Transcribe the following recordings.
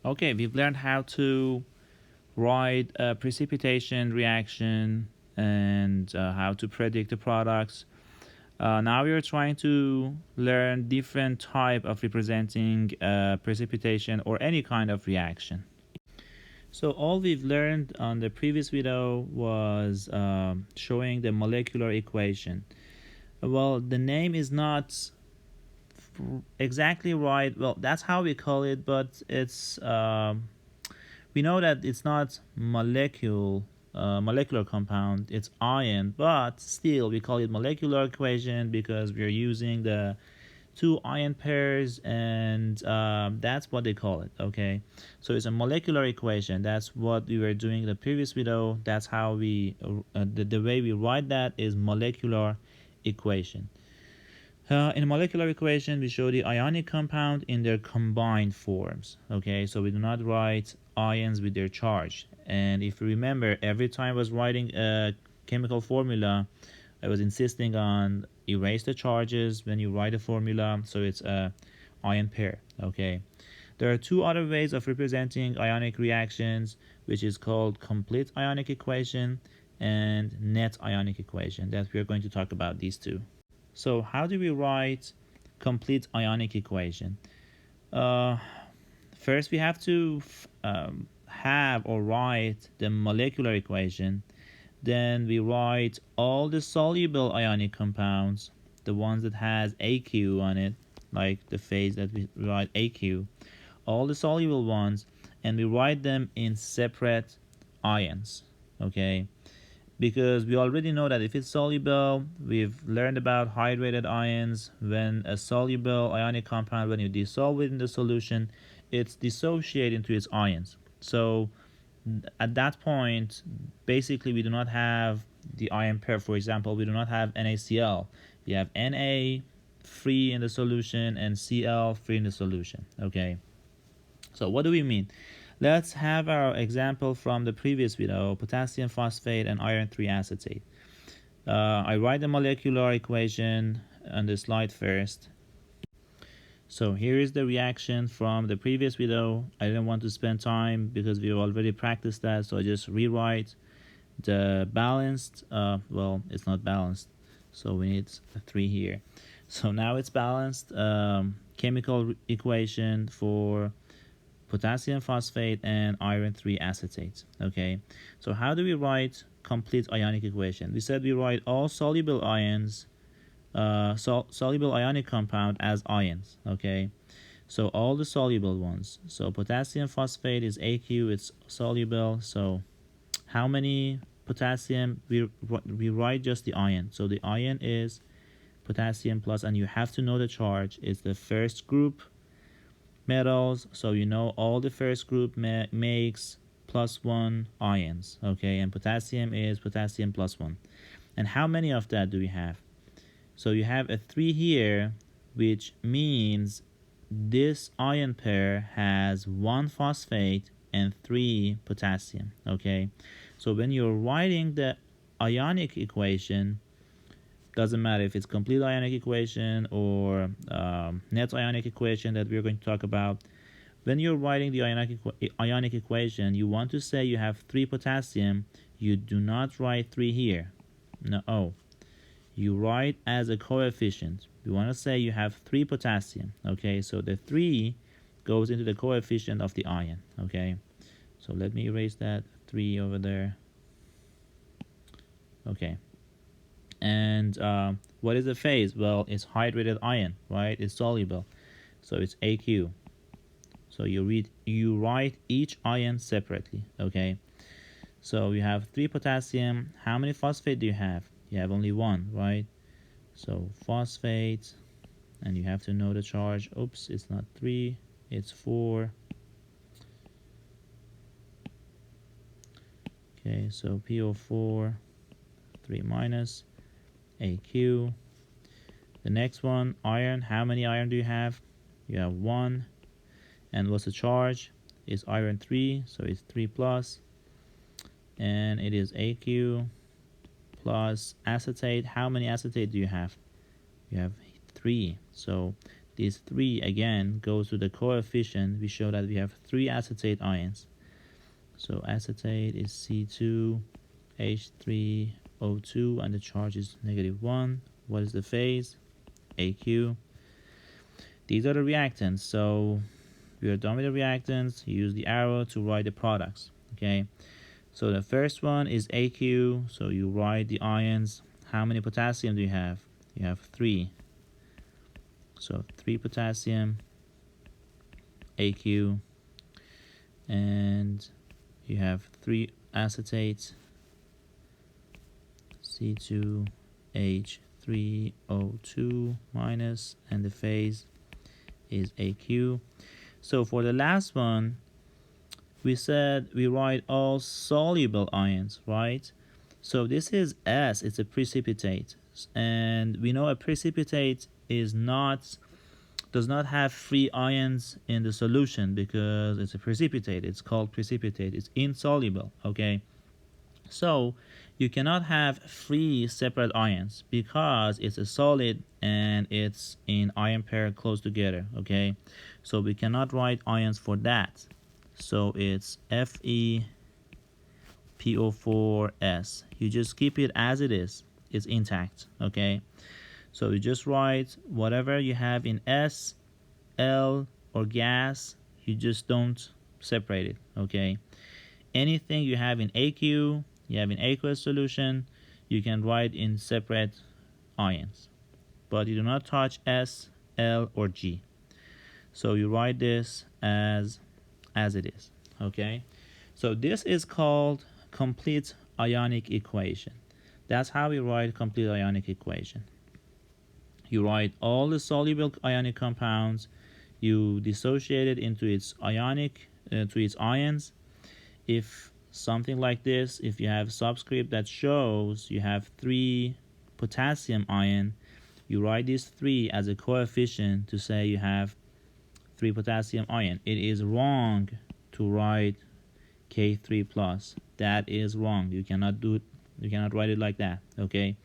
Okay, we've learned how to write a precipitation reaction and how to predict the products. Now we are trying to learn different type of representing precipitation or any kind of reaction. So all we've learned on the previous video was showing the molecular equation. Well, the name is not exactly right. Well, that's how we call it, but it's we know that it's not molecular compound, it's ion, but still we call it molecular equation because we're using the two ion pairs, and that's what they call it. Okay, so it's a molecular equation. That's what we were doing in the previous video. That's how we the way we write that is molecular equation. In a molecular equation, we show the ionic compound in their combined forms. Okay, so we do not write ions with their charge. And if you remember, every time I was writing a chemical formula, I was insisting on erase the charges when you write a formula, so it's a ion pair. Okay, there are two other ways of representing ionic reactions, which is called complete ionic equation and net ionic equation. That we are going to talk about these two. So how do we write complete ionic equation? Uh, First, we have to have or write the molecular equation. Then we write all the soluble ionic compounds, the ones that has AQ on it, like the phase that we write AQ, all the soluble ones, and we write them in separate ions. Okay, because we already know that if it's soluble, we've learned about hydrated ions. When a soluble ionic compound, when you dissolve it in the solution, it's dissociated into its ions. So at that point, basically we do not have the ion pair. For example, we do not have NaCl. We have Na free in the solution and Cl free in the solution. Okay, so what do we mean? Let's have our example from the previous video, potassium phosphate and iron 3 acetate. I write the molecular equation on the slide first. So here is the reaction from the previous video. I didn't want to spend time because we've already practiced that, so I just rewrite the balanced, well, it's not balanced, so we need a 3 here. So now it's balanced chemical equation for potassium phosphate and iron 3 acetate. Okay, so how do we write complete ionic equation? We said we write all soluble ions, soluble ionic compound as ions. Okay, so all the soluble ones. So potassium phosphate is AQ, it's soluble. So how many potassium? We write just the ion. So the ion is potassium plus, and you have to know the charge. It's the first group metals, so you know all the first group makes +1 ions. Okay, and potassium is potassium +1. And how many of that do we have? So you have a 3 here, which means this ion pair has 1 phosphate and 3 potassium. Okay, so when you're writing the ionic equation, doesn't matter if it's complete ionic equation or net ionic equation that we're going to talk about. When you're writing the ionic equation, you want to say you have 3 potassium. You do not write 3 here. No, you write as a coefficient. We want to say you have 3 potassium. Okay, so the 3 goes into the coefficient of the ion. Okay, so let me erase that 3 over there. Okay. And what is the phase? Well, it's hydrated ion, right? It's soluble, so it's AQ. So you write each ion separately. Okay, so you have 3 potassium. How many phosphate do you have? You have only 1, right? So phosphate, and you have to know the charge. Oops, it's not 3, it's 4. Okay, so PO4, 3 minus AQ. The next one, iron. How many iron do you have? You have 1. And what's the charge? It's iron 3, so it's 3 plus. And it is AQ plus acetate. How many acetate do you have? You have 3. So This 3 again goes to the coefficient. We show that we have 3 acetate ions. So acetate is C2H3O2 and the charge is -1. What is the phase? AQ. These are the reactants. So we are done with the reactants. You use the arrow to write the products. Okay. So the first one is AQ. So you write the ions. How many potassium do you have? You have 3. So 3 potassium, AQ, and you have 3 acetates, C2H3O2 minus, and the phase is AQ. So for the last one, we said we write all soluble ions, right? So this is S, it's a precipitate, and we know a precipitate does not have free ions in the solution because it's a precipitate. It's called precipitate. It's insoluble, okay? So you cannot have free separate ions because it's a solid and it's in ion pair close together, okay? So we cannot write ions for that. So it's FePO4S. You just keep it as it is. It's intact, okay? So you just write whatever you have in S, L, or gas, you just don't separate it, okay? Anything you have in AQ, you have in aqueous solution, you can write in separate ions. But you do not touch S, L, or G. So you write this as it is, okay? So this is called complete ionic equation. That's how we write complete ionic equation. You write all the soluble ionic compounds, you dissociate it into its ions. If something like this, if you have subscript that shows you have 3 potassium ion, you write these 3 as a coefficient to say you have 3 potassium ion. It is wrong to write K3 plus. That is wrong. You cannot write it like that, okay?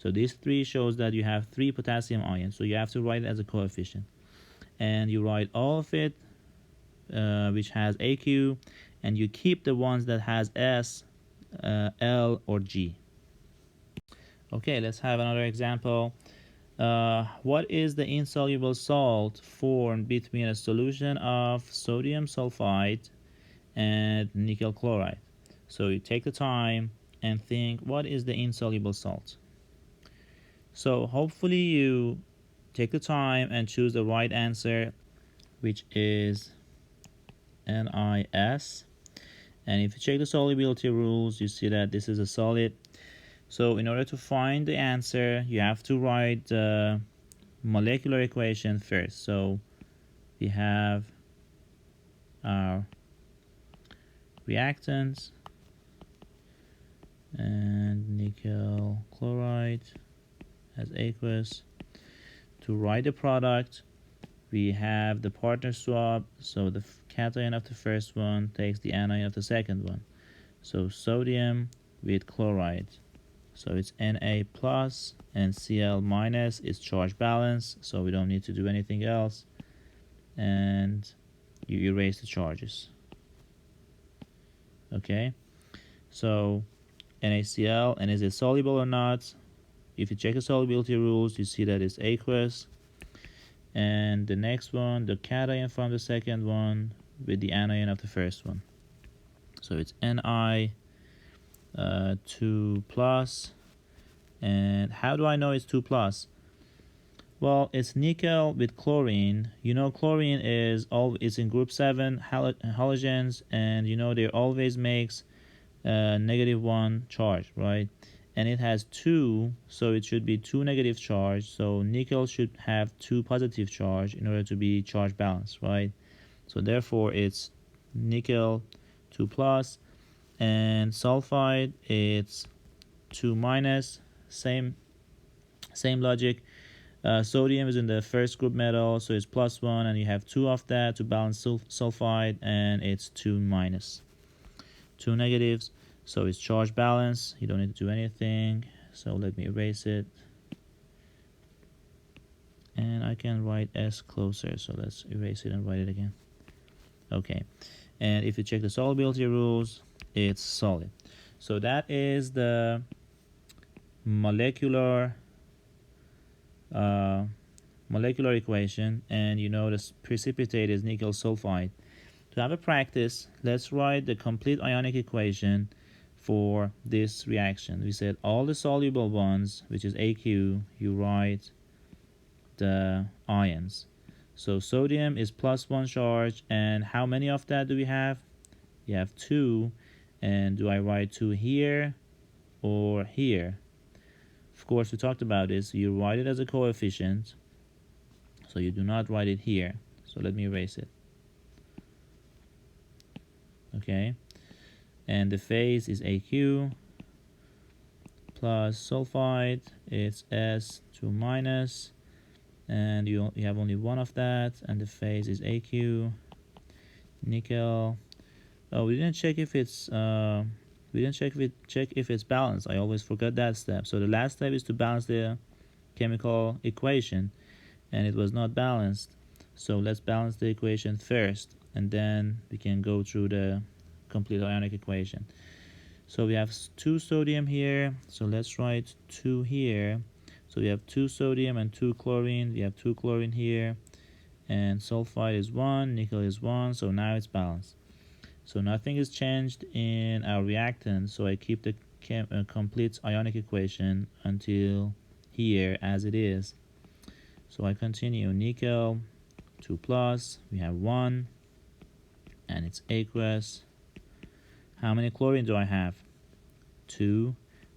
So this 3 shows that you have 3 potassium ions. So you have to write it as a coefficient. And you write all of it, which has AQ, and you keep the ones that has S, L, or G. Okay, let's have another example. What is the insoluble salt formed between a solution of sodium sulfite and nickel chloride? So you take the time and think, what is the insoluble salt? So hopefully you take the time and choose the right answer, which is NiS. And if you check the solubility rules, you see that this is a solid. So in order to find the answer, you have to write the molecular equation first. So we have our reactants and nickel chloride as aqueous. To write the product, we have the partner swap, so the cation of the first one takes the anion of the second one. So sodium with chloride, so it's Na plus and Cl minus is charge balance, so we don't need to do anything else, and you erase the charges. Okay, so NaCl, and is it soluble or not? If you check the solubility rules, you see that it's aqueous. And the next one, the cation from the second one with the anion of the first one. So it's Ni 2 plus. And how do I know it's 2 plus? Well, it's nickel with chlorine. You know chlorine it's in group 7 halogens, and you know they always makes -1 charge, right? And it has 2, so it should be 2 negative charge. So nickel should have 2 positive charge in order to be charge balanced, right? So therefore it's nickel 2 plus, and sulfide it's 2 minus. Same logic. Sodium is in the first group metal, so it's +1, and you have 2 of that to balance sulfide, and it's 2 minus. 2 negatives. So it's charge balance. You don't need to do anything. So let me erase it. and I can write S closer, so let's erase it and write it again. Okay, and if you check the solubility rules, it's solid. So that is the molecular molecular equation, and you know the precipitate is nickel sulfide. To have a practice, let's write the complete ionic equation for this reaction. We said all the soluble bonds, which is AQ, you write the ions. So sodium is +1 charge, and how many of that do we have? We have 2, and do I write 2 here or here? Of course, we talked about this. You write it as a coefficient, so you do not write it here. So let me erase it. Okay, and the phase is AQ plus sulfide, it's S2 minus, and you have only one of that, and the phase is AQ, nickel. Oh, we didn't check if it's check if it's balanced. I always forget that step. So the last step is to balance the chemical equation, and it was not balanced. So let's balance the equation first, and then we can go through the complete ionic equation. So we have 2 sodium here, so let's write 2 here. So we have 2 sodium and 2 chlorine. We have 2 chlorine here, and sulfide is 1, nickel is 1, so now it's balanced. So nothing is changed in our reactant, so I keep the complete ionic equation until here as it is. So I continue. Nickel 2 plus, we have 1, and it's aqueous. How many chlorine do I have? 2,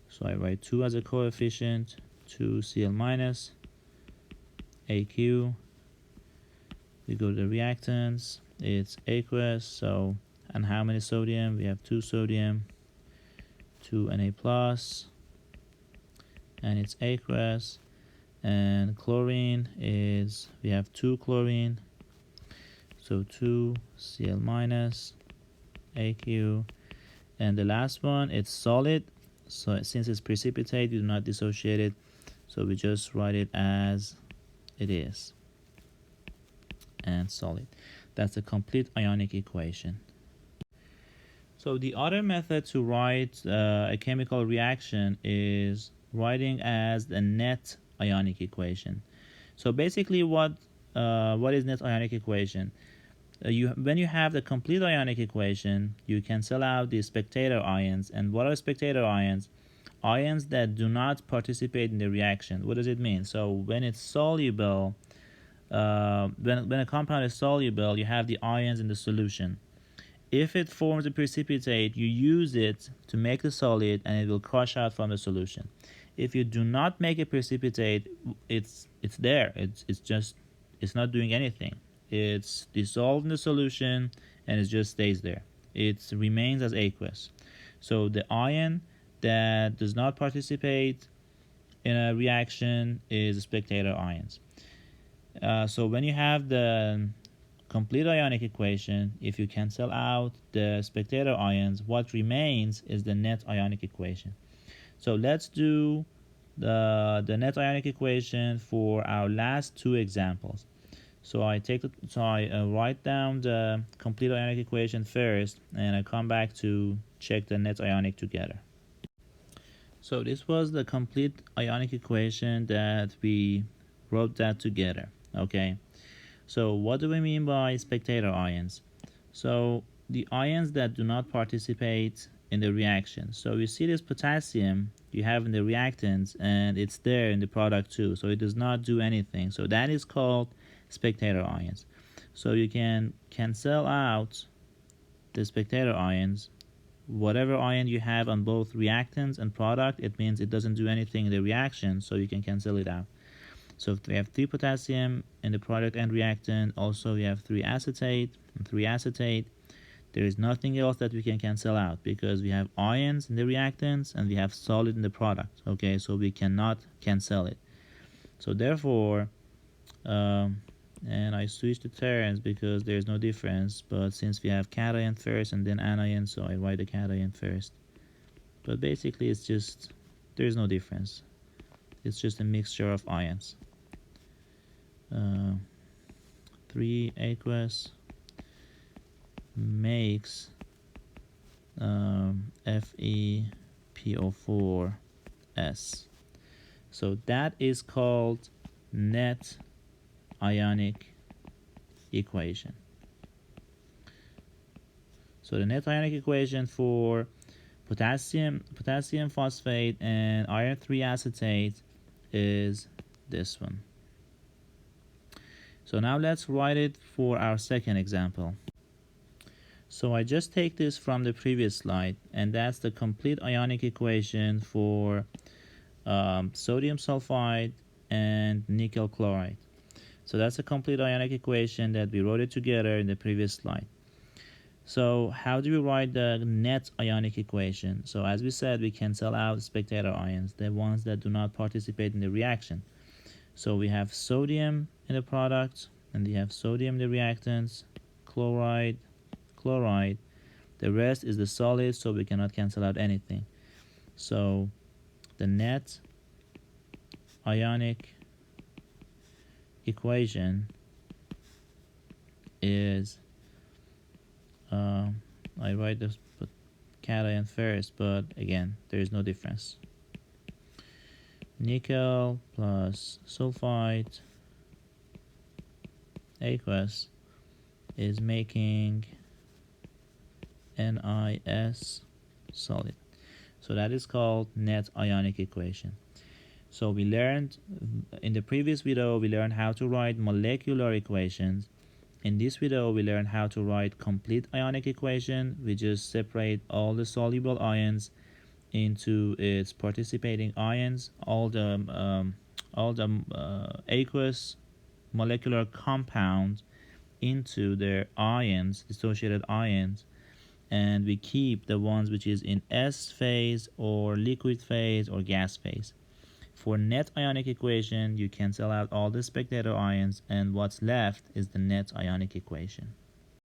so I write 2 as a coefficient. 2 Cl minus, AQ. We go to the reactants, it's aqueous. So, and how many sodium? We have 2 sodium, 2 Na plus, and it's aqueous. And chlorine is, we have 2 chlorine, so 2 Cl minus, AQ. And the last one, it's solid, so since it's precipitate, you do not dissociate it, so we just write it as it is, and solid. That's the complete ionic equation. So the other method to write a chemical reaction is writing as the net ionic equation. So basically what is net ionic equation? When you have the complete ionic equation, you cancel out the spectator ions. And what are spectator ions? Ions that do not participate in the reaction. What does it mean? So when it's soluble, when a compound is soluble, you have the ions in the solution. If it forms a precipitate, you use it to make the solid, and it will crush out from the solution. If you do not make a precipitate, it's there. It's not doing anything. It's dissolved in the solution, and it just stays there. It remains as aqueous. So the ion that does not participate in a reaction is spectator ions. So when you have the complete ionic equation, if you cancel out the spectator ions, what remains is the net ionic equation. So let's do the net ionic equation for our last 2 examples. So I write down the complete ionic equation first, and I come back to check the net ionic together. So this was the complete ionic equation that we wrote that together. Okay. So what do we mean by spectator ions? So the ions that do not participate in the reaction. So you see this potassium you have in the reactants, and it's there in the product too. So it does not do anything. So that is called spectator ions. So you can cancel out the spectator ions. Whatever ion you have on both reactants and product, it means it doesn't do anything in the reaction, so you can cancel it out. So if we have 3 potassium in the product and reactant, also we have 3 acetate and 3 acetate. There is nothing else that we can cancel out because we have ions in the reactants and we have solid in the product. Okay, so we cannot cancel it. So therefore, and I switch the terms because there's no difference, but since we have cation first and then anion, so I write the cation first. But basically it's just, there's no difference. It's just a mixture of ions. uh, 3 aqueous makes FePO4s. So that is called net ionic equation. So the net ionic equation for potassium phosphate and iron 3 acetate is this one. So now let's write it for our second example. So I just take this from the previous slide, and that's the complete ionic equation for sodium sulfide and nickel chloride. So that's a complete ionic equation that we wrote it together in the previous slide. So how do we write the net ionic equation? So as we said, we cancel out spectator ions, the ones that do not participate in the reaction. So we have sodium in the product, and we have sodium in the reactants, chloride, chloride. The rest is the solid, so we cannot cancel out anything. So the net ionic equation is I write this cation first, but again there is no difference. Nickel plus sulfide aqueous is making NiS solid. So that is called net ionic equation. So we learned in the previous video, we learned how to write molecular equations. In this video, we learned how to write complete ionic equation. We just separate all the soluble ions into its participating ions, all the aqueous molecular compounds into their ions, dissociated ions, and we keep the ones which is in S phase or liquid phase or gas phase. For net ionic equation, you cancel out all the spectator ions, and what's left is the net ionic equation.